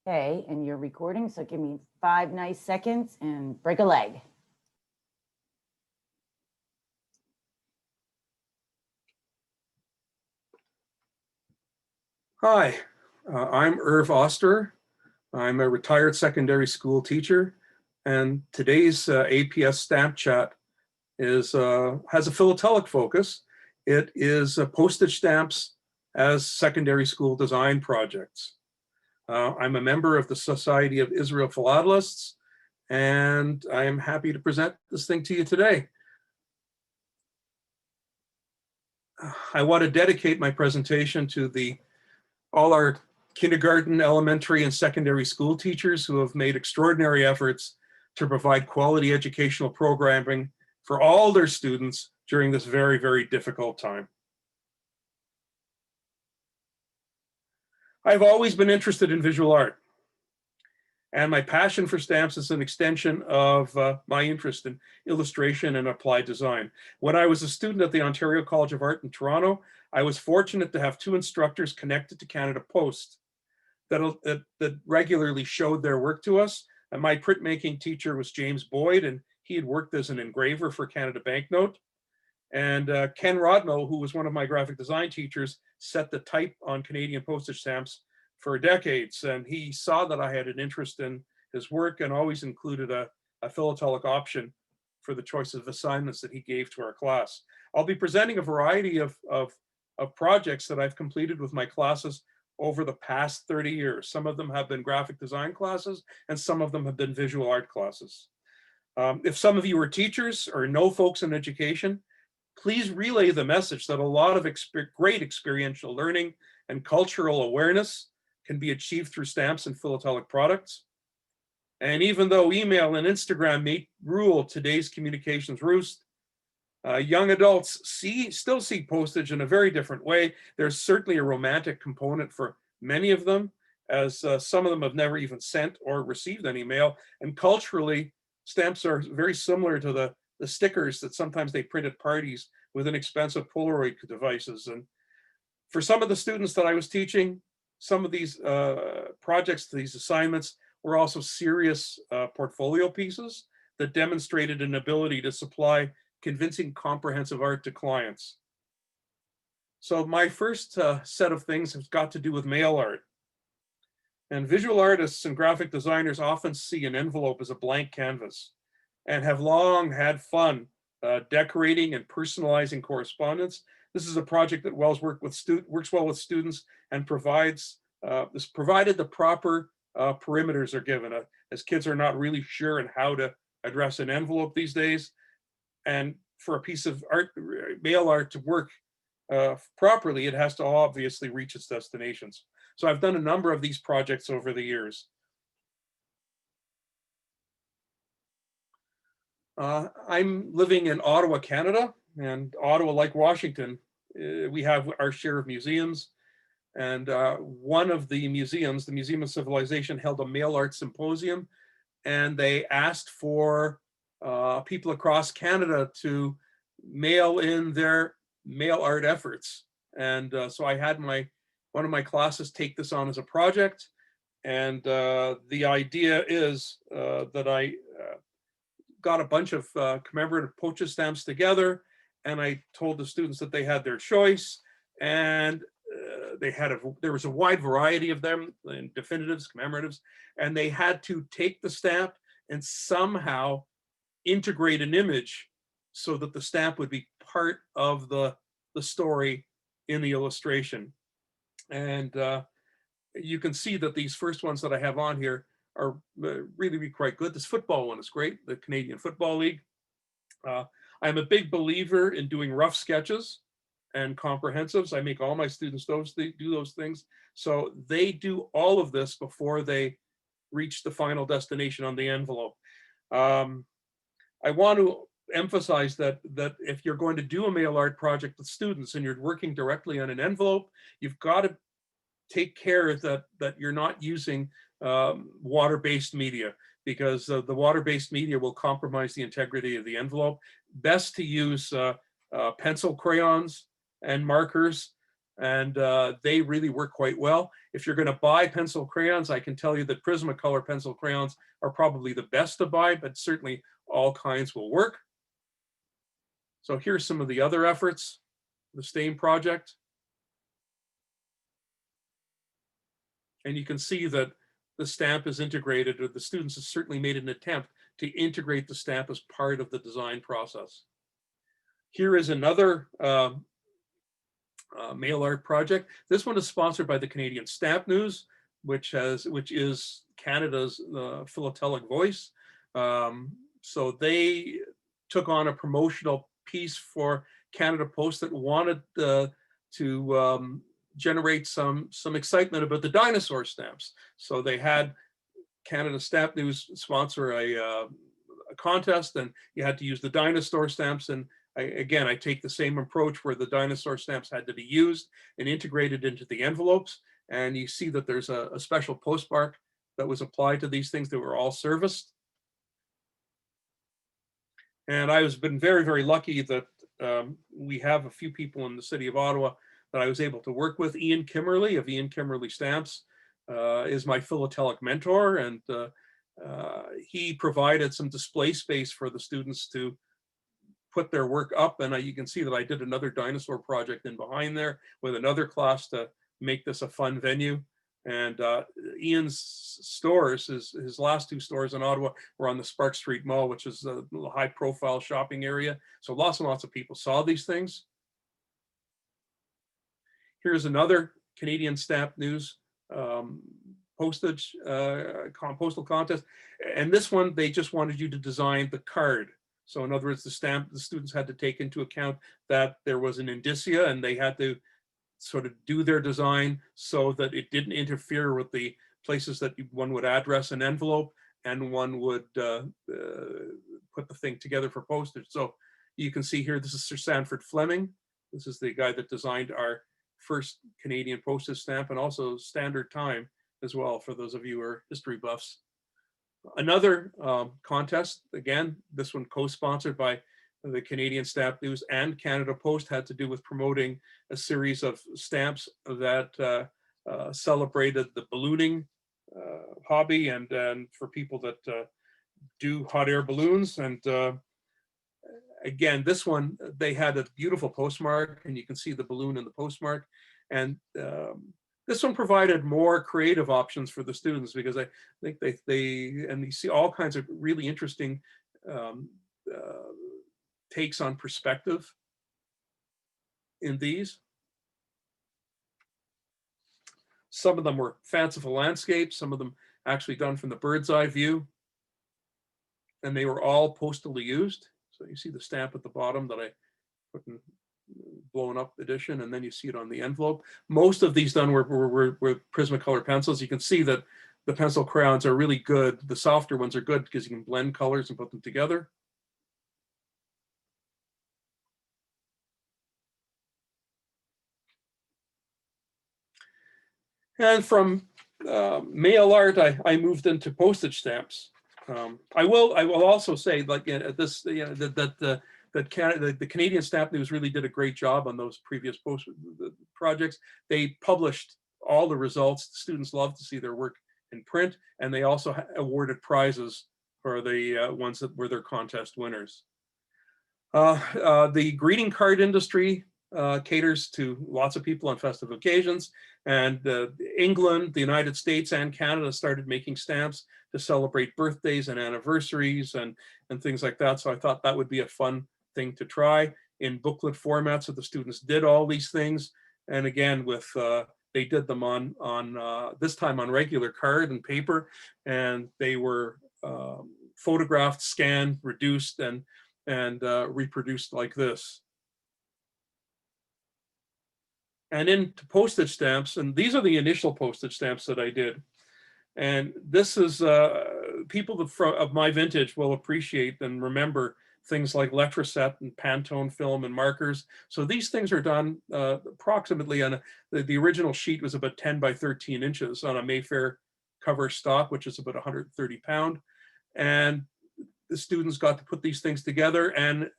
Okay, and you're recording, so give me 5 nice seconds and break a leg. Hi, I'm Irv Osterer. I'm a retired secondary school teacher, and today's APS stamp chat has a philatelic focus. It is postage stamps as secondary school design projects. I'm a member of the Society of Israel Philatelists, and I am happy to present this thing to you today. I want to dedicate my presentation to all our kindergarten, elementary, and secondary school teachers who have made extraordinary efforts to provide quality educational programming for all their students during this very, very difficult time. I've always been interested in visual art, and my passion for stamps is an extension of my interest in illustration and applied design. When I was a student at the Ontario College of Art in Toronto, I was fortunate to have 2 instructors connected to Canada Post that regularly showed their work to us. And my printmaking teacher was James Boyd, and he had worked as an engraver for Canada Banknote. And Ken Rodno, who was one of my graphic design teachers, set the type on Canadian postage stamps for decades. And he saw that I had an interest in his work and always included a philatelic option for the choice of assignments that he gave to our class. I'll be presenting a variety of projects that I've completed with my classes over the past 30 years. Some of them have been graphic design classes, and some of them have been visual art classes. If some of you are teachers or know folks in education, please relay the message that a lot of great experiential learning and cultural awareness can be achieved through stamps and philatelic products. And even though email and Instagram may rule today's communications roost, young adults still see postage in a very different way. There's certainly a romantic component for many of them, as some of them have never even sent or received any mail. And culturally, stamps are very similar to the stickers that sometimes they print at parties with inexpensive Polaroid devices. And for some of the students that I was teaching, some of these projects, these assignments, were also serious portfolio pieces that demonstrated an ability to supply convincing comprehensive art to clients. So my first set of things has got to do with mail art. And visual artists and graphic designers often see an envelope as a blank canvas and have long had fun decorating and personalizing correspondence. This is a project that works well with students and provided the proper perimeters are given, as kids are not really sure in how to address an envelope these days. And for a piece of art, mail art, to work properly, it has to obviously reach its destinations. So I've done a number of these projects over the years. I'm living in Ottawa, Canada, and Ottawa, like Washington, we have our share of museums. And one of the museums, the Museum of Civilization, held a mail art symposium, and they asked for people across Canada to mail in their mail art efforts. And so I had one of my classes take this on as a project. And the idea is that I got a bunch of commemorative postage stamps together, and I told the students that they had their choice, and there was a wide variety of them, in definitives, commemoratives, and they had to take the stamp and somehow integrate an image so that the stamp would be part of the story in the illustration. And you can see that these first ones that I have on here are really quite good. This football one is great, the Canadian Football League. I'm a big believer in doing rough sketches and comprehensives. I make all my students do those things. So they do all of this before they reach the final destination on the envelope. I want to emphasize that if you're going to do a mail art project with students and you're working directly on an envelope, you've got to take care that you're not using water-based media, because the water-based media will compromise the integrity of the envelope. Best to use pencil crayons and markers and they really work quite well. If you're going to buy pencil crayons, I can tell you that Prismacolor pencil crayons are probably the best to buy, but certainly all kinds will work. So here's some of the other efforts, the STAIN project. And you can see that the stamp is integrated, or the students have certainly made an attempt to integrate the stamp as part of the design process. Here is another mail art project. This one is sponsored by the Canadian Stamp News, which is Canada's philatelic voice. So they took on a promotional piece for Canada Post that wanted to generate some excitement about the dinosaur stamps. So they had Canada Stamp News sponsor a contest, and you had to use the dinosaur stamps. And again, I take the same approach where the dinosaur stamps had to be used and integrated into the envelopes. And you see that there's a special postmark that was applied to these things that were all serviced. And I was been very, very lucky that we have a few people in the city of Ottawa that I was able to work with. Ian Kimmerly of Ian Kimmerly Stamps is my philatelic mentor, and he provided some display space for the students to put their work up. And you can see that I did another dinosaur project in behind there with another class to make this a fun venue. And Ian's stores, his last two stores in Ottawa were on the Spark Street Mall, which is a high profile shopping area. So lots and lots of people saw these things. Here's another Canadian Stamp News postal contest. And this one, they just wanted you to design the card. So in other words, the students had to take into account that there was an indicia, and they had to sort of do their design so that it didn't interfere with the places that one would address an envelope, and one would put the thing together for postage. So you can see here, this is Sir Sanford Fleming. This is the guy that designed our first Canadian postage stamp, and also Standard Time as well, for those of you who are history buffs. Another contest, again, this one co-sponsored by the Canadian Stamp News and Canada Post, had to do with promoting a series of stamps that celebrated the ballooning hobby, and for people that do hot air balloons. And again, this one, they had a beautiful postmark, and you can see the balloon in the postmark. And this one provided more creative options for the students, because I think and you see all kinds of really interesting takes on perspective in these. Some of them were fanciful landscapes, some of them actually done from the bird's eye view, and they were all postally used. So you see the stamp at the bottom that I put in blown up edition, and then you see it on the envelope. Most of these done were Prismacolor pencils. You can see that the pencil crayons are really good. The softer ones are good because you can blend colors and put them together. And from mail art, I moved into postage stamps. I will also say, like, this, that the Canadian Stamp News really did a great job on those previous projects. They published all the results. The students loved to see their work in print, and they also awarded prizes for the ones that were their contest winners. The greeting card industry caters to lots of people on festive occasions, and England, the United States, and Canada started making stamps to celebrate birthdays and anniversaries and things like that. So I thought that would be a fun thing to try in booklet format. So the students did all these things, and again, with they did them on this time on regular card and paper, and they were photographed, scanned, reduced, and reproduced like this. And into postage stamps, and these are the initial postage stamps that I did. And this is, people of my vintage will appreciate and remember things like Letraset and Pantone film and markers. So these things are done approximately on the original sheet was about 10 by 13 inches on a Mayfair cover stock, which is about 130 pound. And the students got to put these things together. And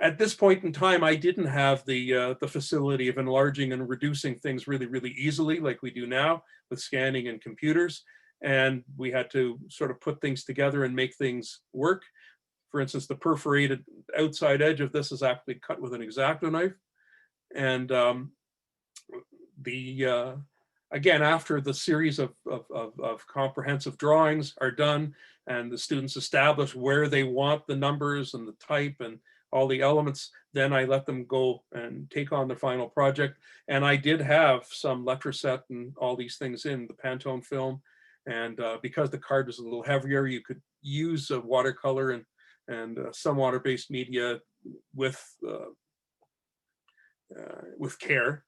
At this point in time, I didn't have the facility of enlarging and reducing things really, really easily like we do now with scanning and computers. And we had to sort of put things together and make things work. For instance, the perforated outside edge of this is actually cut with an X-Acto knife. And again, after the series of comprehensive drawings are done and the students establish where they want the numbers and the type and all the elements, then I let them go and take on the final project. And I did have some Letraset and all these things in the Pantone film. And because the card was a little heavier, you could use a watercolor and some water-based media with care.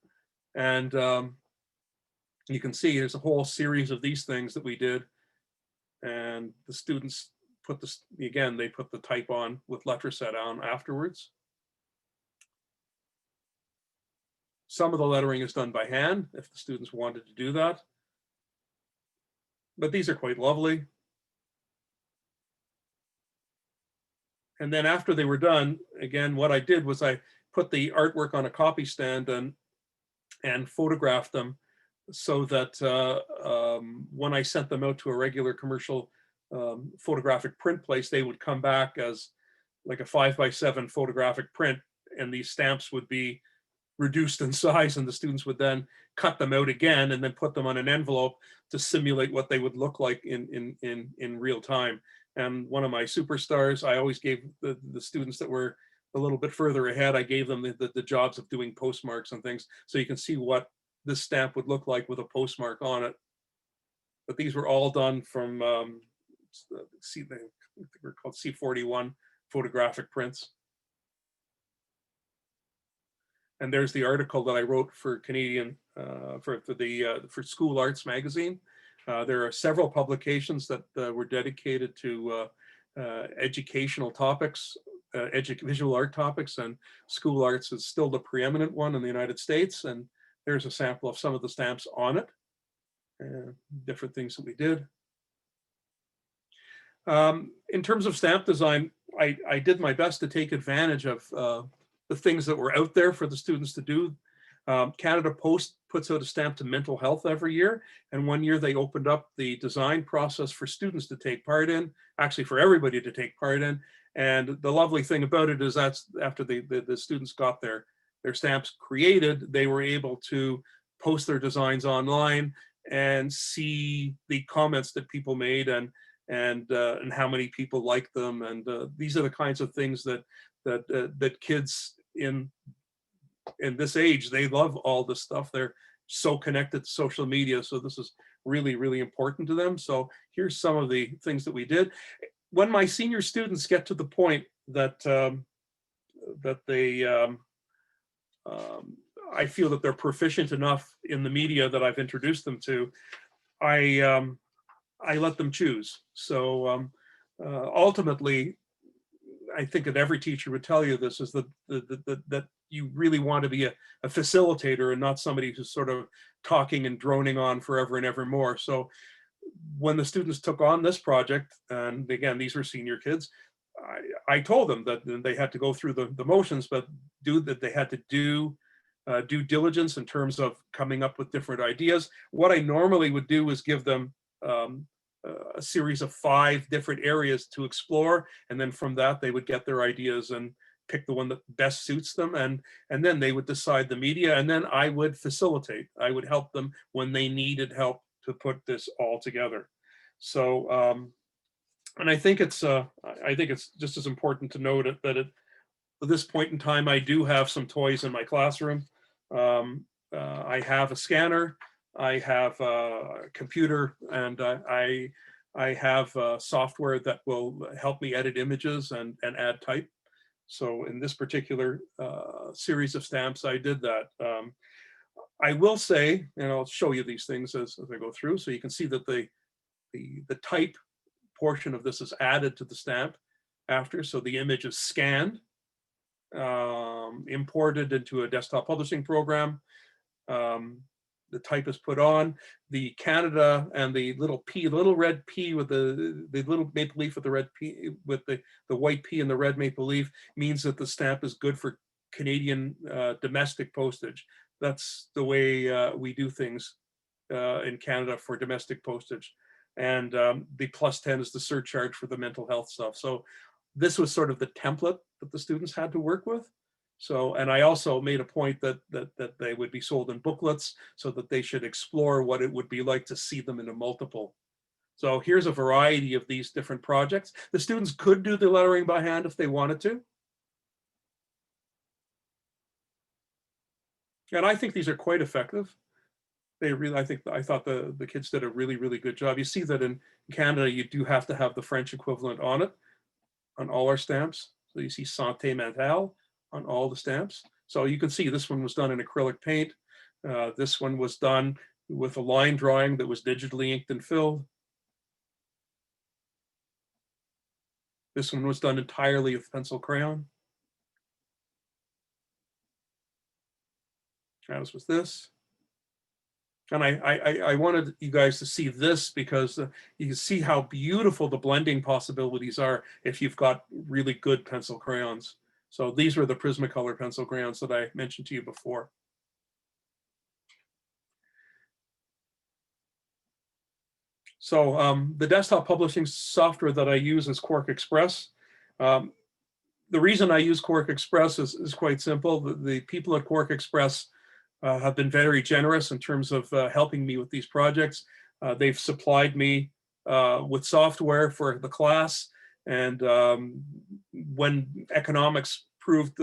And you can see there's a whole series of these things that we did. And the students put this, again, they put the type on with Letraset on afterwards. Some of the lettering is done by hand if the students wanted to do that. But these are quite lovely. And then after they were done, again, what I did was I put the artwork on a copy stand and photographed them so that when I sent them out to a regular commercial photographic print place, they would come back as like a 5x7 photographic print, and these stamps would be reduced in size, and the students would then cut them out again and then put them on an envelope to simulate what they would look like in real time. And one of my superstars, I always gave the students that were a little bit further ahead, I gave them the jobs of doing postmarks and things, so you can see what this stamp would look like with a postmark on it. But these were all done from they're called C41 photographic prints. And there's the article that I wrote for Canadian for School Arts magazine. There are several publications that were dedicated to educational topics, visual art topics, and School Arts is still the preeminent one in the United States. And there's a sample of some of the stamps on it, different things that we did. In terms of stamp design, I did my best to take advantage of the things that were out there for the students to do. Canada Post puts out a stamp to mental health every year. And one year they opened up the design process for students to take part in, actually for everybody to take part in. And the lovely thing about it is that's after the students got their stamps created, they were able to post their designs online and see the comments that people made and how many people like them. And these are the kinds of things that kids in this age, they love all this stuff. They're so connected to social media. So this is really, really important to them. So here's some of the things that we did. When my senior students get to the point that I feel that they're proficient enough in the media that I've introduced them to, I let them choose. So ultimately, I think that every teacher would tell you this, is that you really want to be a facilitator and not somebody who's sort of talking and droning on forever and ever more. So when the students took on this project, and again, these were senior kids, I told them that they had to go through the motions, but they had to do due diligence in terms of coming up with different ideas. What I normally would do is give them a series of 5 different areas to explore, and then from that they would get their ideas and pick the one that best suits them, and then they would decide the media, and then I would facilitate. I would help them when they needed help to put this all together. So and I think it's just as important to note that at this point in time, I do have some toys in my classroom. I have a scanner, I have a computer, and I have software that will help me edit images and add type. So in this particular series of stamps, I did that. I will say, and I'll show you these things as I go through, so you can see that the type portion of this is added to the stamp after. So the image is scanned, imported into a desktop publishing program. the type is put on. The Canada and the little P, the little red P with the little maple leaf with the red P, with the white P and the red maple leaf, means that the stamp is good for Canadian domestic postage. That's the way we do things in Canada for domestic postage. And the +10 is the surcharge for the mental health stuff. So this was sort of the template that the students had to work with. So, and I also made a point that they would be sold in booklets so that they should explore what it would be like to see them in a multiple. So here's a variety of these different projects. The students could do the lettering by hand if they wanted to. And I think these are quite effective. They really, I thought the kids did a really, really good job. You see that in Canada, you do have to have the French equivalent on it, on all our stamps. So you see Santé Mentale on all the stamps. So you can see this one was done in acrylic paint. This one was done with a line drawing that was digitally inked and filled. This one was done entirely with pencil crayon. As was this. And I wanted you guys to see this because you can see how beautiful the blending possibilities are if you've got really good pencil crayons. So these were the Prismacolor pencil crayons that I mentioned to you before. So the desktop publishing software that I use is Quark Express. The reason I use Quark Express is quite simple. The people at Quark Express have been very generous in terms of helping me with these projects. They've supplied me with software for the class, and when economics proved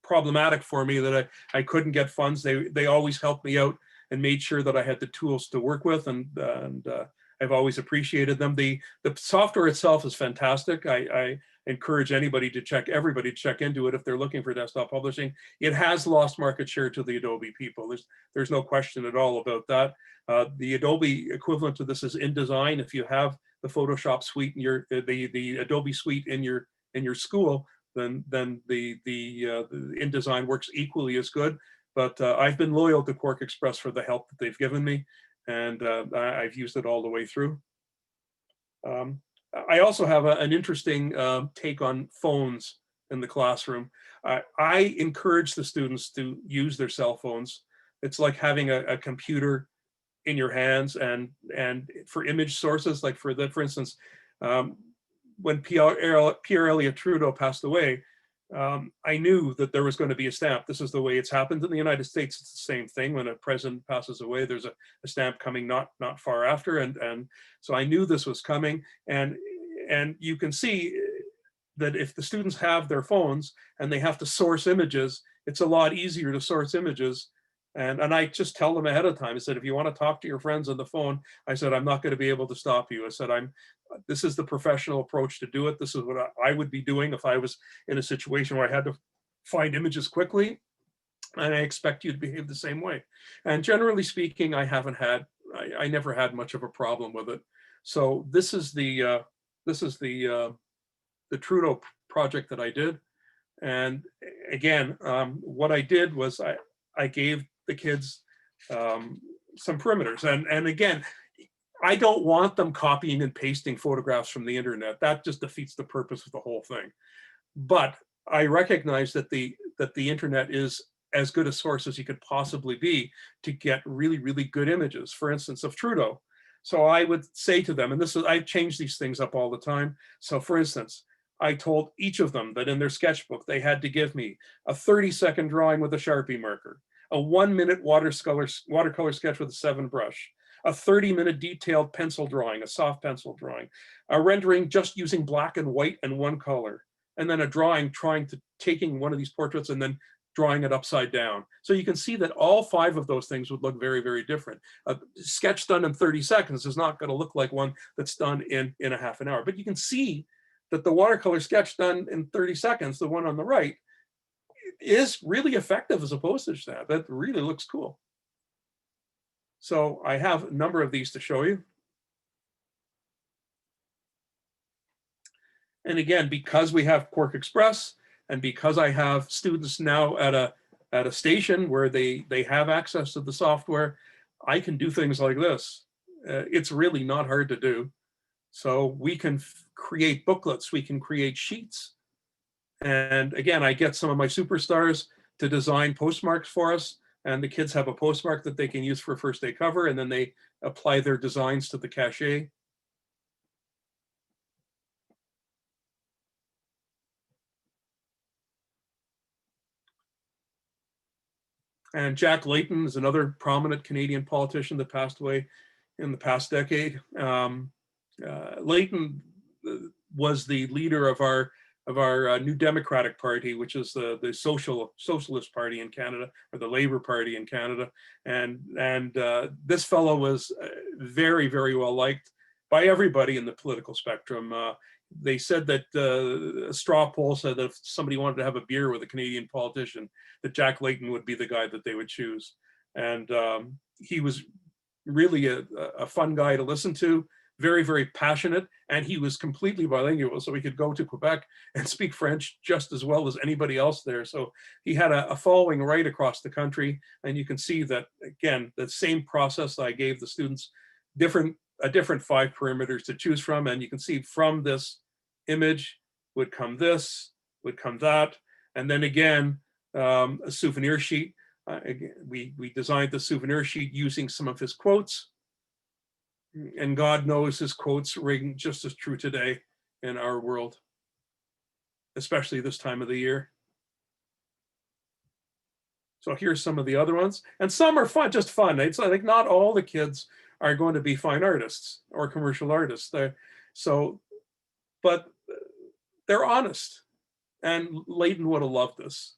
problematic for me, that I couldn't get funds, they always helped me out and made sure that I had the tools to work with, and I've always appreciated them. The software itself is fantastic. I encourage everybody to check into it if they're looking for desktop publishing. It has lost market share to the Adobe people. There's no question at all about that. The Adobe equivalent to this is InDesign. If you have the Photoshop suite in your the Adobe suite in your school, then the InDesign works equally as good. But I've been loyal to Quark Express for the help that they've given me, and I've used it all the way through. I also have an interesting take on phones in the classroom. I encourage the students to use their cell phones. It's like having a computer in your hands, and for image sources, like for instance, when Pierre Elliott Trudeau passed away, I knew that there was going to be a stamp. This is the way it's happened in the United States. It's the same thing. When a president passes away, there's a stamp coming not far after, and so I knew this was coming. And you can see that if the students have their phones and they have to source images, it's a lot easier to source images. And I just tell them ahead of time. I said, if you want to talk to your friends on the phone, I said, I'm not going to be able to stop you. I said, this is the professional approach to do it. This is what I would be doing if I was in a situation where I had to find images quickly. And I expect you to behave the same way. And generally speaking, I never had much of a problem with it. So this is the Trudeau project that I did. And again, what I did was I gave the kids some perimeters. And again, I don't want them copying and pasting photographs from the internet. That just defeats the purpose of the whole thing. But I recognize that the internet is as good a source as you could possibly be to get really, really good images, for instance, of Trudeau. So I would say to them, and I change these things up all the time. So for instance, I told each of them that in their sketchbook, they had to give me a 30-second drawing with a Sharpie marker, a 1-minute watercolor sketch with a 7 brush, a 30-minute detailed pencil drawing, a soft pencil drawing, a rendering just using black and white and one color, and then a drawing taking one of these portraits and then drawing it upside down. So you can see that all 5 of those things would look very, very different. A sketch done in 30 seconds is not going to look like one that's done in a half an hour. But you can see that the watercolor sketch done in 30 seconds, the one on the right, is really effective as a postage stamp. That really looks cool. So I have a number of these to show you. And again, because we have Quark Express, and because I have students now at at a station where they have access to the software, I can do things like this. It's really not hard to do. So we can create booklets, we can create sheets. And again, I get some of my superstars to design postmarks for us, and the kids have a postmark that they can use for a first day cover, and then they apply their designs to the cachet. And Jack Layton is another prominent Canadian politician that passed away in the past decade. Layton was the leader of our New Democratic Party, which is the Socialist Party in Canada, or the Labour Party in Canada. And this fellow was very, very well liked by everybody in the political spectrum. They said that a straw poll said that if somebody wanted to have a beer with a Canadian politician, that Jack Layton would be the guy that they would choose. And he was really a fun guy to listen to, very, very passionate, and he was completely bilingual, so he could go to Quebec and speak French just as well as anybody else there. So he had a following right across the country, and you can see that, again, the same process that I gave the students, a different 5 perimeters to choose from, and you can see from this image would come this, would come that, and then again, a souvenir sheet. Again, we designed the souvenir sheet using some of his quotes, and God knows his quotes ring just as true today in our world, especially this time of the year. So here's some of the other ones, and some are fun, just fun. It's like not all the kids are going to be fine artists or commercial artists. But they're honest, and Layton would have loved this.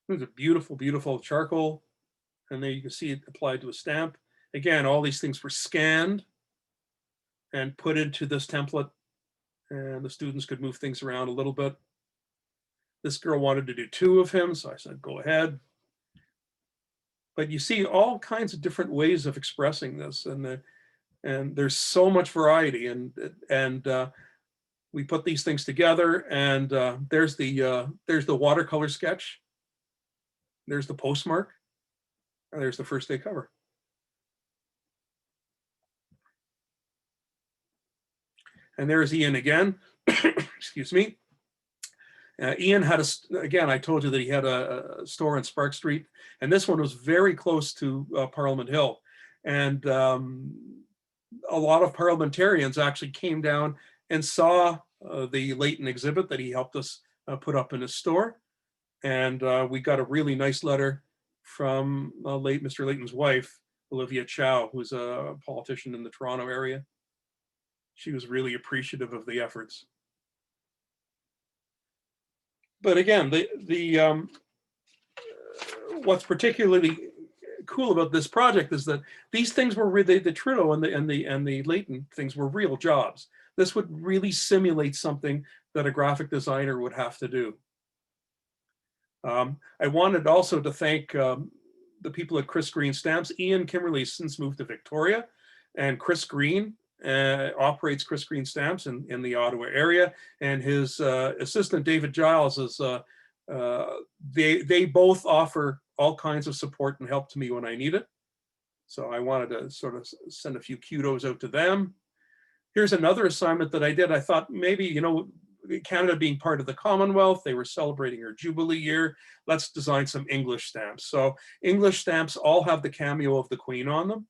It was a beautiful, beautiful charcoal, and there you can see it applied to a stamp. Again, all these things were scanned and put into this template, and the students could move things around a little bit. This girl wanted to do 2 of him, so I said, go ahead. But you see all kinds of different ways of expressing this, and there's so much variety, and we put these things together, and there's the watercolor sketch, there's the postmark, and there's the first day cover. And there's Ian again. Excuse me. Ian had again, I told you that he had a store on Spark Street, and this one was very close to Parliament Hill. And a lot of parliamentarians actually came down and saw the Layton exhibit that he helped us put up in his store. And we got a really nice letter from Mr. Layton's wife, Olivia Chow, who's a politician in the Toronto area. She was really appreciative of the efforts. But again, what's particularly cool about this project is that these things were really, the Trudeau and the Layton things were real jobs. This would really simulate something that a graphic designer would have to do. I wanted also to thank the people at Chris Green Stamps. Ian Kimberley has since moved to Victoria, and Chris Green operates Chris Green Stamps in the Ottawa area, and his assistant David Giles is they both offer all kinds of support and help to me when I need it. So I wanted to sort of send a few kudos out to them. Here's another assignment that I did. I thought maybe, you know, Canada being part of the Commonwealth, they were celebrating their Jubilee year. Let's design some English stamps. So English stamps all have the cameo of the Queen on them.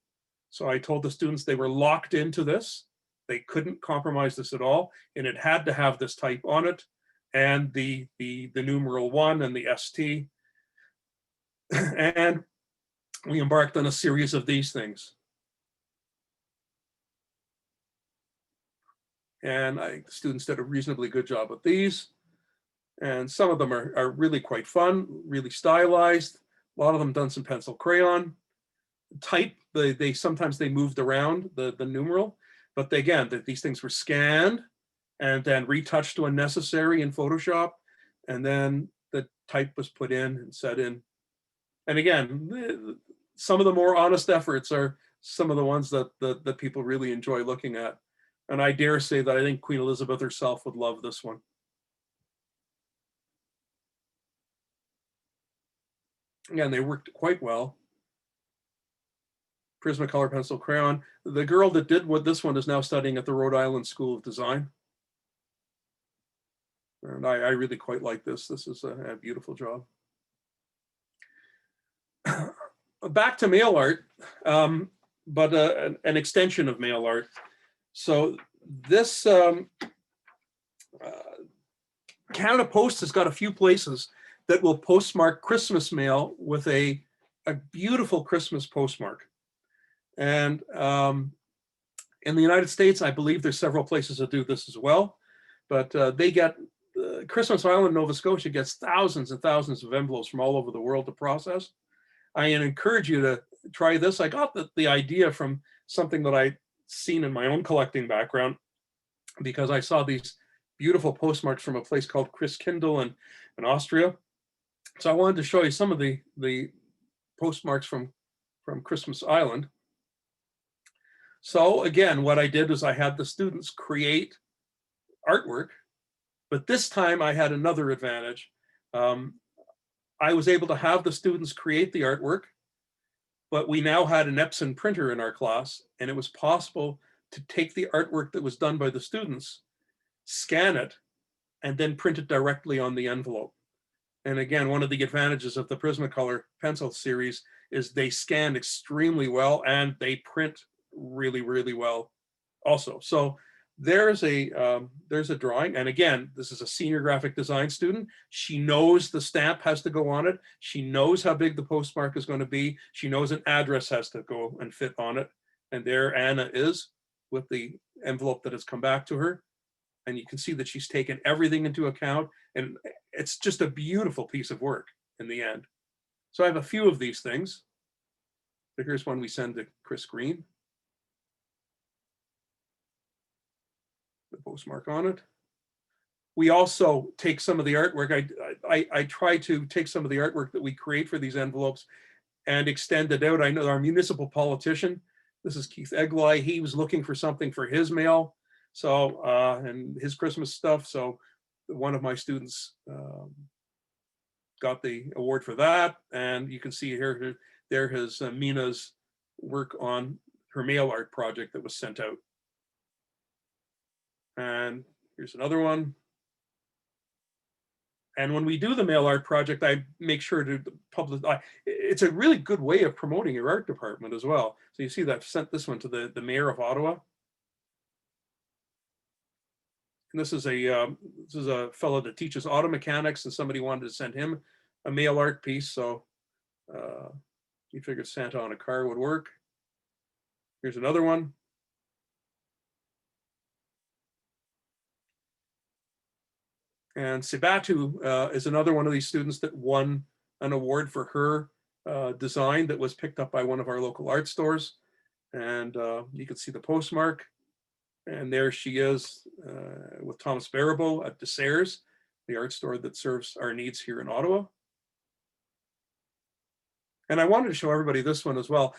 So I told the students they were locked into this. They couldn't compromise this at all, and it had to have this type on it, and the numeral 1 and the ST. And we embarked on a series of these things. And the students did a reasonably good job with these. And some of them are really quite fun, really stylized. A lot of them done some pencil crayon. Type, sometimes they moved around the numeral, but again, these things were scanned and then retouched when necessary in Photoshop. And then the type was put in and set in. And again, some of the more honest efforts are some of the ones that people really enjoy looking at. And I dare say that I think Queen Elizabeth herself would love this one. Again, they worked quite well. Prismacolor pencil crayon. The girl that did this one is now studying at the Rhode Island School of Design. And I really quite like this. This is a beautiful job. Back to mail art, but an extension of mail art. So this Canada Post has got a few places that will postmark Christmas mail with a beautiful Christmas postmark. And in the United States, I believe there's several places that do this as well, but they get, Christmas Island, Nova Scotia gets thousands and thousands of envelopes from all over the world to process. I encourage you to try this. I got the idea from something that I'd seen in my own collecting background, because I saw these beautiful postmarks from a place called Christkindl in Austria. So I wanted to show you some of the postmarks from Christmas Island. So again, what I did was I had the students create artwork, but this time I had another advantage. I was able to have the students create the artwork, but we now had an Epson printer in our class, and it was possible to take the artwork that was done by the students, scan it, and then print it directly on the envelope. And again, one of the advantages of the Prismacolor pencil series is they scan extremely well and they print really, really well also. So there's a drawing. And again, this is a senior graphic design student. She knows the stamp has to go on it. She knows how big the postmark is going to be. She knows an address has to go and fit on it. And there Anna is with the envelope that has come back to her. And you can see that she's taken everything into account. And it's just a beautiful piece of work in the end. So I have a few of these things. So here's one we send to Chris Green. The postmark on it. We also take some of the artwork. I try to take some of the artwork that we create for these envelopes and extend it out. I know our municipal politician, this is Keith Egley, he was looking for something for his mail, so and his Christmas stuff. So one of my students got the award for that, and you can see here there is Mina's work on her mail art project that was sent out. And here's another one. And when we do the mail art project, I make sure to publish. It's a really good way of promoting your art department as well. So you see that I've sent this one to the mayor of Ottawa. And this is a fellow that teaches auto mechanics, and somebody wanted to send him a mail art piece. So he figured Santa on a car would work. Here's another one. And Sibatu is another one of these students that won an award for her design that was picked up by one of our local art stores. And you can see the postmark. And there she is with Thomas Barabo at Desserts, the art store that serves our needs here in Ottawa. And I wanted to show everybody this one as well.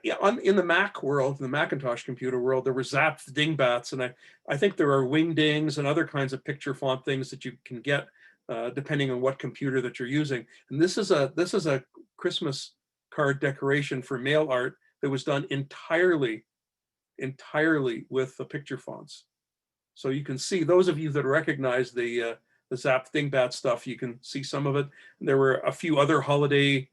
In the Mac world, the Macintosh computer world, there were zapped dingbats, and I think there are wingdings and other kinds of picture font things that you can get depending on what computer that you're using. And this is a Christmas card decoration for mail art that was done entirely with the picture fonts. So you can see, those of you that recognize the zapped dingbat stuff, you can see some of it. And there were a few other holiday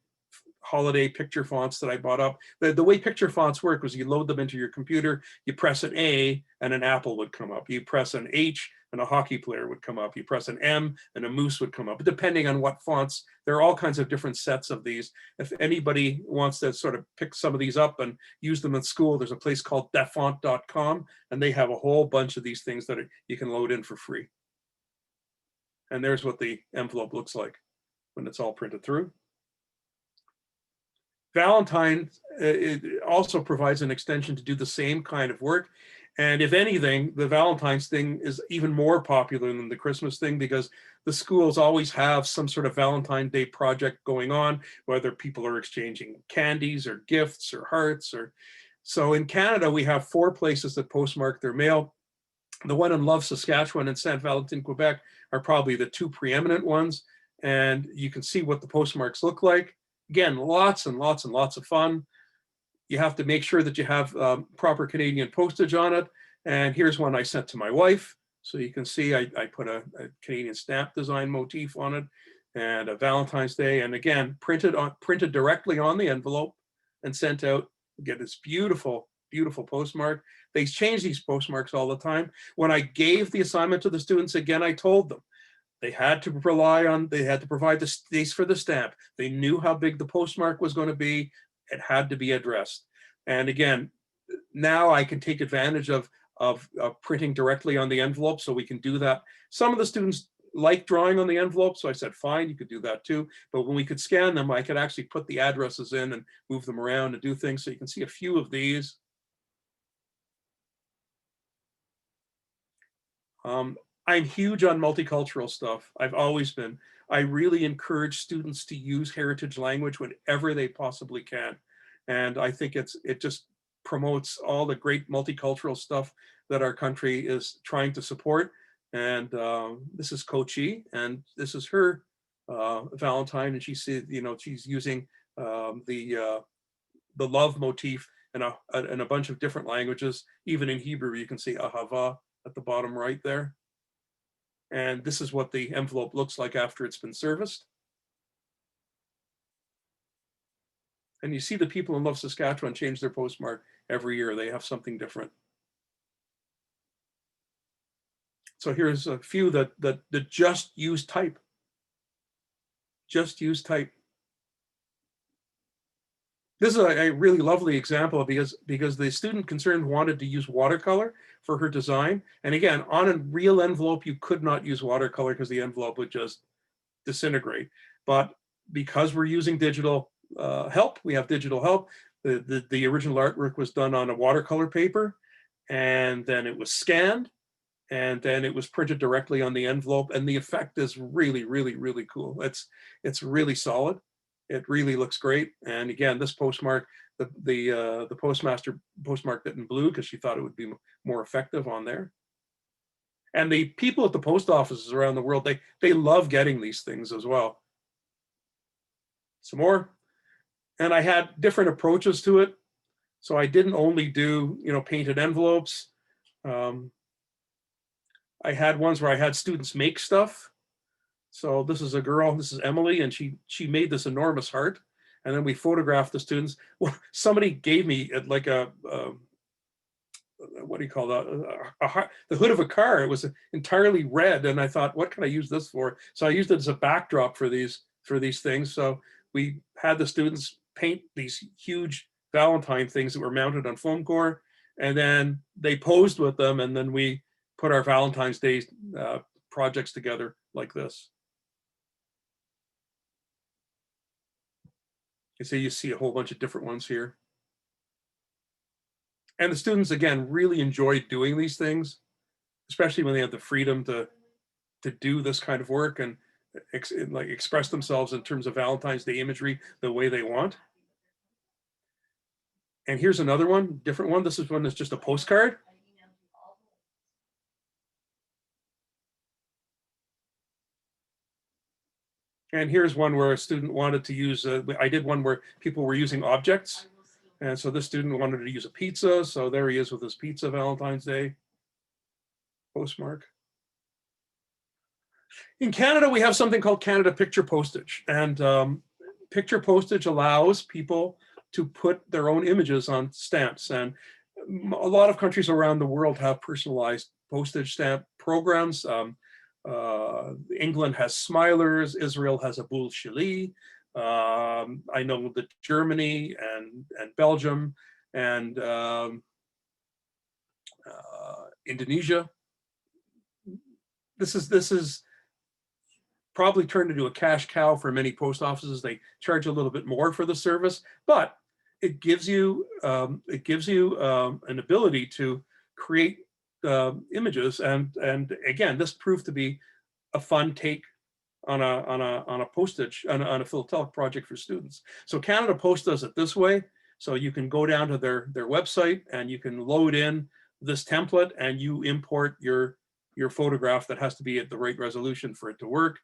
picture fonts that I bought up. The way picture fonts work was you load them into your computer, you press an A and an apple would come up. You press an H and a hockey player would come up. You press an M and a moose would come up. But depending on what fonts, there are all kinds of different sets of these. If anybody wants to sort of pick some of these up and use them in school, there's a place called defont.com, and they have a whole bunch of these things that you can load in for free. And there's what the envelope looks like when it's all printed through. Valentine it also provides an extension to do the same kind of work. And if anything, the Valentine's thing is even more popular than the Christmas thing, because the schools always have some sort of Valentine Day project going on, whether people are exchanging candies or gifts or hearts, or So in Canada, we have 4 places that postmark their mail. The one in Love, Saskatchewan and Saint Valentin, Quebec are probably the 2 preeminent ones. And you can see what the postmarks look like. Again, lots and lots and lots of fun. You have to make sure that you have proper Canadian postage on it. And here's one I sent to my wife. So you can see I put a Canadian stamp design motif on it and a Valentine's Day. And again, printed directly on the envelope and sent out. Get this beautiful, beautiful postmark. They change these postmarks all the time. When I gave the assignment to the students, again, I told them they had to provide the space for the stamp. They knew how big the postmark was going to be. It had to be addressed. And again, now I can take advantage of printing directly on the envelope, so we can do that. Some of the students like drawing on the envelope, so I said, fine, you could do that too. But when we could scan them, I could actually put the addresses in and move them around and do things. So you can see a few of these. I'm huge on multicultural stuff. I've always been. I really encourage students to use heritage language whenever they possibly can. And I think it just promotes all the great multicultural stuff that our country is trying to support. And this is Kochi, and this is her Valentine, and she's using the love motif in a bunch of different languages. Even in Hebrew, you can see ahava at the bottom right there. And this is what the envelope looks like after it's been serviced. And you see the people in Love, Saskatchewan change their postmark every year. They have something different. So here's a few that just use type. Just use type. This is a really lovely example because the student concerned wanted to use watercolor for her design. And again, on a real envelope, you could not use watercolor because the envelope would just disintegrate. But because we're using digital help, we have digital help. The original artwork was done on a watercolor paper, and then it was scanned, and then it was printed directly on the envelope. And the effect is really, really, really cool. It's really solid. It really looks great. And again, this postmark, the postmaster postmarked it in blue because she thought it would be more effective on there. And the people at the post offices around the world, they love getting these things as well. Some more. And I had different approaches to it. So I didn't only do, painted envelopes. I had ones where I had students make stuff. So this is a girl, this is Emily, and she made this enormous heart. And then we photographed the students. Well, somebody gave me like what do you call that? The hood of a car. It was entirely red. And I thought, what can I use this for? So I used it as a backdrop for these things. So we had the students paint these huge Valentine things that were mounted on foam core. And then they posed with them. And then we put our Valentine's Day projects together like this. You see a whole bunch of different ones here. And the students, again, really enjoyed doing these things, especially when they have the freedom to do this kind of work and express themselves in terms of Valentine's Day imagery the way they want. And here's another one, different one. This is one that's just a postcard. And here's one where a student wanted to use, I did one where people were using objects. And so this student wanted to use a pizza. So there he is with his pizza Valentine's Day postmark. In Canada, we have something called Canada Picture Postage. And picture postage allows people to put their own images on stamps. And a lot of countries around the world have personalized postage stamp programs. England has Smilers, Israel has a Boule Chili. I know that Germany and Belgium and Indonesia. This is probably turned into a cash cow for many post offices. They charge a little bit more for the service, but it gives you an ability to create images. And again, this proved to be a fun take on a postage on a philatelic project for students. So Canada Post does it this way. So you can go down to their website and you can load in this template and you import your photograph that has to be at the right resolution for it to work.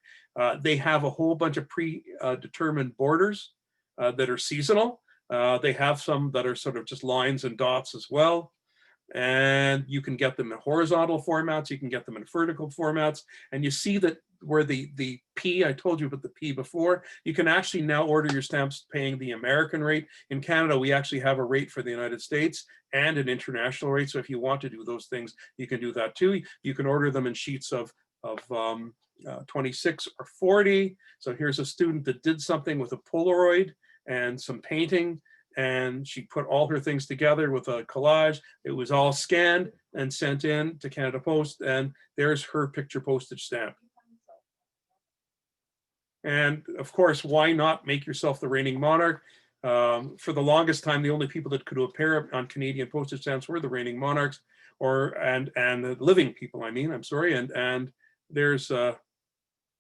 They have a whole bunch of predetermined borders that are seasonal. They have some that are sort of just lines and dots as well. And you can get them in horizontal formats, you can get them in vertical formats, and you see that where the P, I told you about the P before, you can actually now order your stamps paying the American rate. In Canada, we actually have a rate for the United States and an international rate. So if you want to do those things, you can do that too. You can order them in sheets of 26 or 40. So here's a student that did something with a Polaroid and some painting, and she put all her things together with a collage. It was all scanned and sent in to Canada Post, and there's her picture postage stamp. And of course, why not make yourself the reigning monarch? For the longest time, the only people that could appear on Canadian postage stamps were the reigning monarchs, and the living people, I mean, I'm sorry. And there's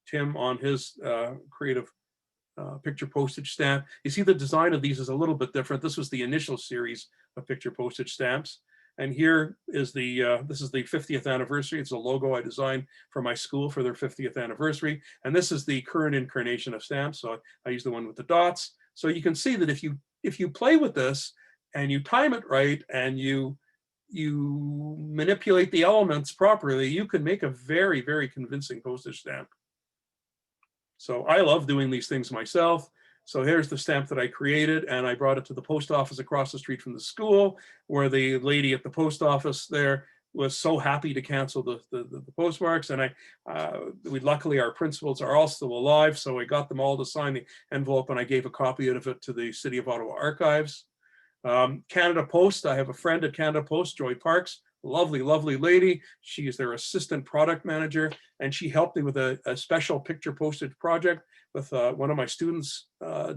Tim on his creative picture postage stamp. You see the design of these is a little bit different. This was the initial series of picture postage stamps. And here is this is the 50th anniversary. It's a logo I designed for my school for their 50th anniversary. And this is the current incarnation of stamps. So I use the one with the dots. So you can see that if you play with this and you time it right and you manipulate the elements properly, you can make a very, very convincing postage stamp. So I love doing these things myself. So here's the stamp that I created, and I brought it to the post office across the street from the school, where the lady at the post office there was so happy to cancel the postmarks. And luckily our principals are all still alive, so I got them all to sign the envelope, and I gave a copy of it to the City of Ottawa Archives. Canada Post, I have a friend at Canada Post, Joy Parks, lovely, lovely lady. She is their assistant product manager, and she helped me with a special picture postage project with one of my students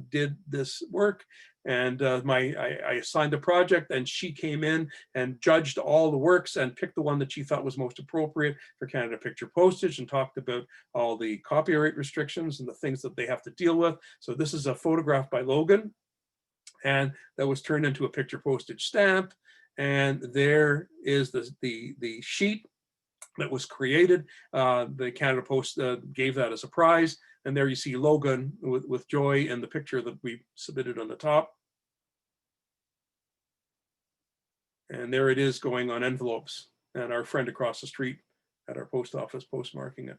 did this work. And I assigned the project, and she came in and judged all the works and picked the one that she thought was most appropriate for Canada Picture Postage, and talked about all the copyright restrictions and the things that they have to deal with. So this is a photograph by Logan, and that was turned into a picture postage stamp. And there is the sheet that was created. The Canada Post gave that as a prize. And there you see Logan with Joy and the picture that we submitted on the top. And there it is going on envelopes, and our friend across the street at our post office postmarking it.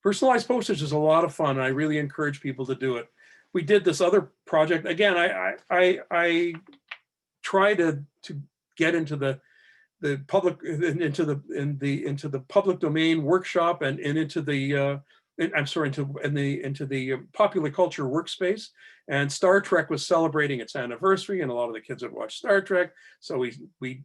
Personalized postage is a lot of fun. I really encourage people to do it. We did this other project. Again, I try to get into the public, into the public domain workshop and into the into the popular culture workspace. And Star Trek was celebrating its anniversary, and a lot of the kids would watch Star Trek. So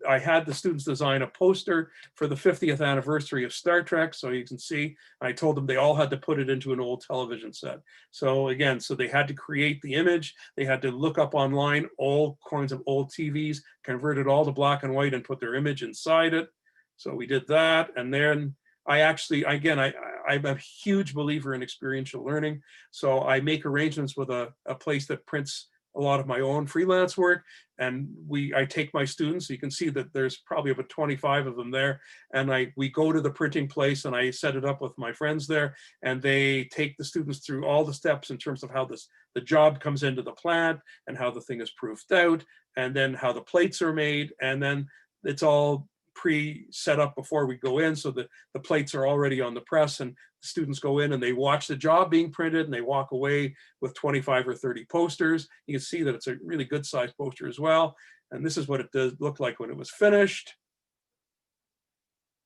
I had the students design a poster for the 50th anniversary of Star Trek. So you can see, I told them they all had to put it into an old television set. So again, so they had to create the image. They had to look up online all kinds of old TVs, convert it all to black and white, and put their image inside it. So we did that. And then I actually, again, I'm a huge believer in experiential learning. So I make arrangements with a place that prints a lot of my own freelance work. And I take my students, so you can see that there's probably about 25 of them there. And we go to the printing place, and I set it up with my friends there. And they take the students through all the steps in terms of how the job comes into the plant, and how the thing is proofed out, and then how the plates are made. And then it's all pre-set up before we go in, so that the plates are already on the press, and the students go in and they watch the job being printed, and they walk away with 25 or 30 posters. You can see that it's a really good sized poster as well. And this is what it does look like when it was finished.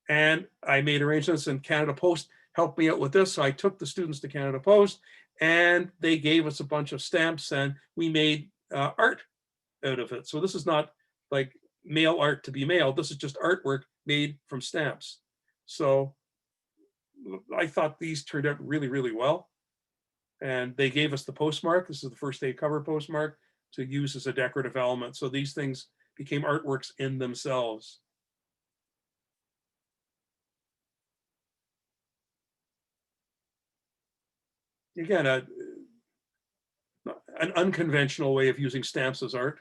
And I made arrangements, and Canada Post helped me out with this. So I took the students to Canada Post, and they gave us a bunch of stamps, and we made art out of it. So this is not like mail art to be mailed. This is just artwork made from stamps. So I thought these turned out really, really well. And they gave us the postmark. This is the first day cover postmark to use as a decorative element. So these things became artworks in themselves. Again, an unconventional way of using stamps as art.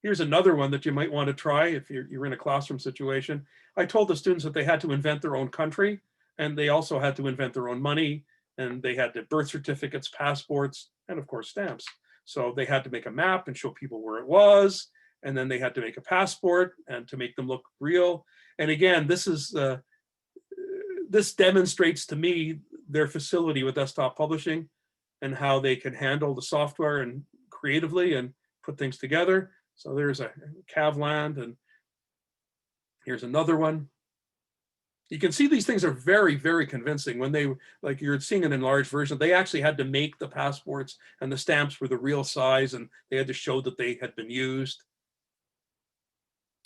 Here's another one that you might want to try if you're in a classroom situation. I told the students that they had to invent their own country, and they also had to invent their own money, and they had the birth certificates, passports, and of course stamps. So they had to make a map and show people where it was, and then they had to make a passport and to make them look real. And again, this demonstrates to me their facility with desktop publishing and how they can handle the software and creatively and put things together. So there's a Cavland, and here's another one. You can see these things are very, very convincing. When they, like you're seeing an enlarged version, they actually had to make the passports, and the stamps were the real size, and they had to show that they had been used.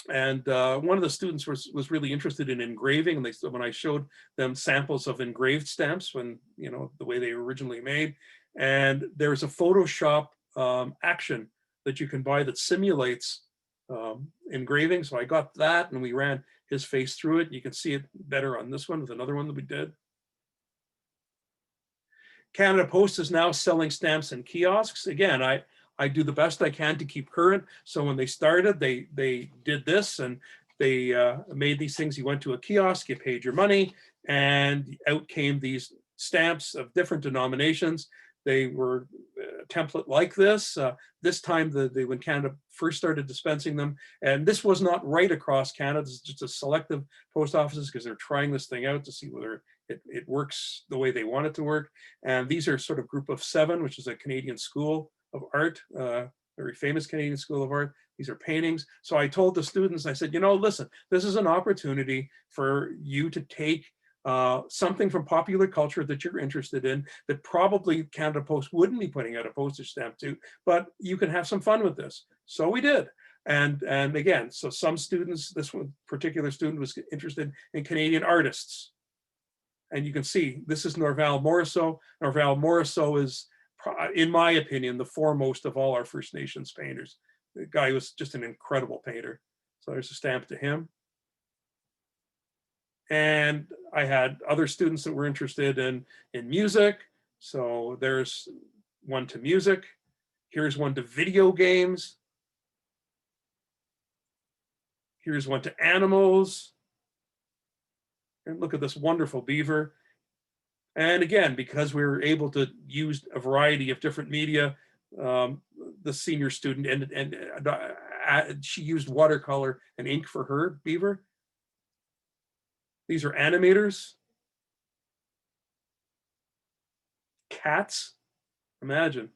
And one of the students was really interested in engraving, and when I showed them samples of engraved stamps, when, you know, the way they were originally made, and there's a Photoshop action that you can buy that simulates engraving. So I got that, and we ran his face through it. You can see it better on this one with another one that we did. Canada Post is now selling stamps in kiosks. Again, I do the best I can to keep current. So when they started, they did this, and they made these things. You went to a kiosk, you paid your money, and out came these stamps of different denominations. They were a template like this. This time, when Canada first started dispensing them, and this was not right across Canada. This is just a selective post offices because they're trying this thing out to see whether it works the way they want it to work. And these are sort of Group of 7, which is a Canadian school of art, very famous Canadian school of art. These are paintings. So I told the students, I said, you know, listen, this is an opportunity for you to take something from popular culture that you're interested in that probably Canada Post wouldn't be putting out a postage stamp to, but you can have some fun with this. So we did. And again, so some students, this one particular student was interested in Canadian artists. And you can see, this is Norval Morrisseau. Norval Morrisseau is, in my opinion, the foremost of all our First Nations painters. The guy was just an incredible painter. So there's a stamp to him. And I had other students that were interested in music. So there's one to music. Here's one to video games. Here's one to animals. And look at this wonderful beaver. And again, because we were able to use a variety of different media, the senior student, and she used watercolor and ink for her beaver. These are animators. Cats, imagine.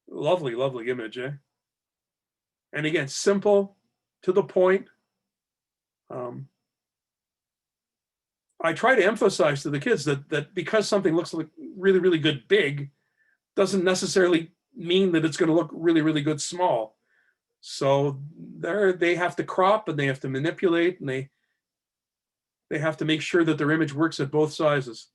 Lovely, lovely image, eh? And again, simple, to the point. I try to emphasize to the kids that because something looks like really, really good big, doesn't necessarily mean that it's going to look really, really good small. So they have to crop, and they have to manipulate, and they have to make sure that their image works at both sizes.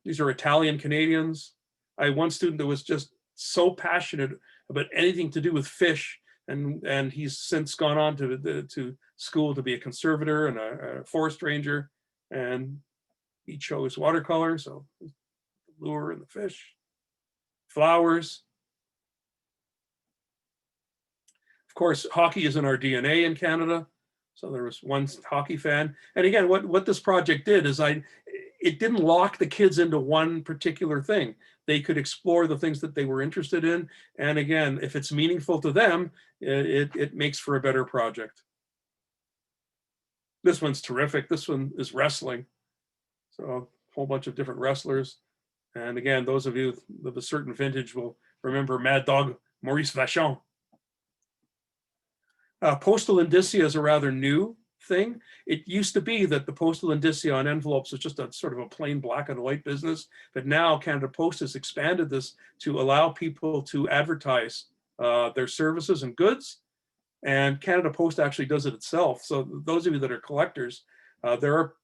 These are Italian Canadians. I had one student that was just so passionate about anything to do with fish, and he's since gone on to school to be a conservator and a forest ranger, and he chose watercolor, so the lure and the fish, flowers. Of course, hockey is in our DNA in Canada. So there was one hockey fan. And again, what this project did is it didn't lock the kids into one particular thing. They could explore the things that they were interested in. And again, if it's meaningful to them, it makes for a better project. This one's terrific. This one is wrestling. So a whole bunch of different wrestlers. And again, those of you of a certain vintage will remember Mad Dog Maurice Vachon. Postal indicia is a rather new thing. It used to be that the postal indicia on envelopes was just a sort of a plain black and white business, but now Canada Post has expanded this to allow people to advertise their services and goods, and Canada Post actually does it itself. So those of you that are collectors, there are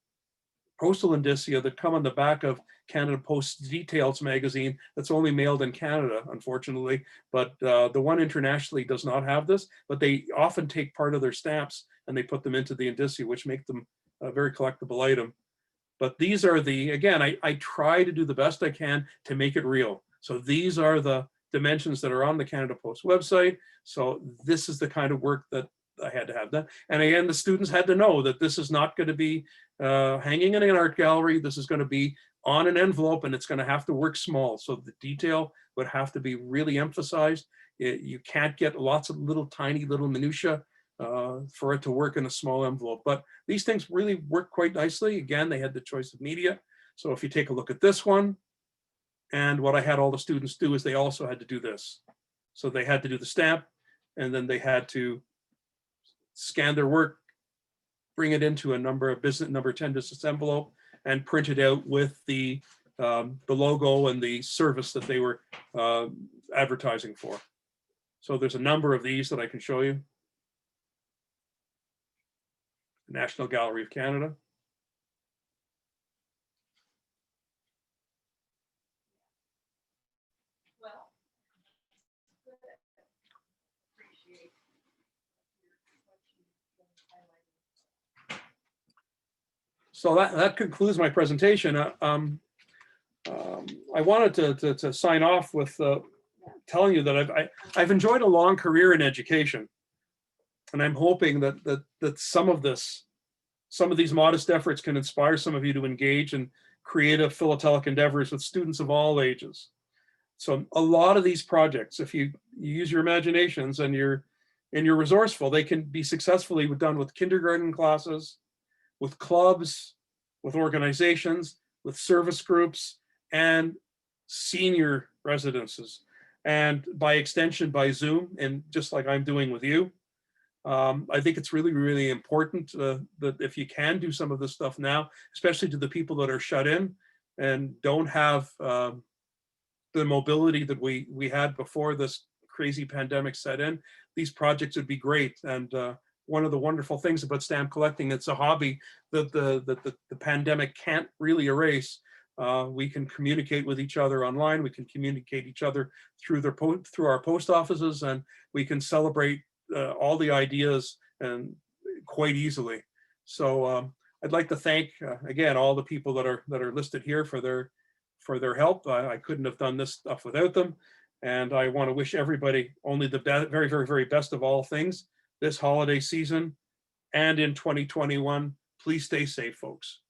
postal indicia that come on the back of Canada Post Details magazine that's only mailed in Canada, unfortunately, but the one internationally does not have this, but they often take part of their stamps and they put them into the indicia, which make them a very collectible item. But these are again, I try to do the best I can to make it real. So these are the dimensions that are on the Canada Post website. So this is the kind of work that I had to have done. And again, the students had to know that this is not going to be hanging in an art gallery. This is going to be on an envelope, and it's going to have to work small. So the detail would have to be really emphasized. You can't get lots of little tiny little minutia for it to work in a small envelope. But these things really work quite nicely. Again, they had the choice of media. So if you take a look at this one, and what I had all the students do is they also had to do this. So they had to do the stamp, and then they had to scan their work, bring it into a number 10 business envelope, and print it out with the logo and the service that they were advertising for. So there's a number of these that I can show you. National Gallery of Canada. So that concludes my presentation. I wanted to sign off with telling you that I've enjoyed a long career in education, and I'm hoping that some of these modest efforts can inspire some of you to engage in creative philatelic endeavors with students of all ages. So a lot of these projects, if you use your imaginations and you're resourceful, they can be successfully done with kindergarten classes, with clubs, with organizations, with service groups, and senior residences, and by extension by Zoom, and just like I'm doing with you. I think it's really, really important that if you can do some of this stuff now, especially to the people that are shut in and don't have the mobility that we had before this crazy pandemic set in, these projects would be great. And one of the wonderful things about stamp collecting, it's a hobby that the pandemic can't really erase. We can communicate with each other online. We can communicate each other through our post offices, and we can celebrate all the ideas and quite easily. So I'd like to thank again all the people that are listed here for their help. I couldn't have done this stuff without them, and I want to wish everybody only the very, very, very best of all things this holiday season and in 2021. Please stay safe, folks.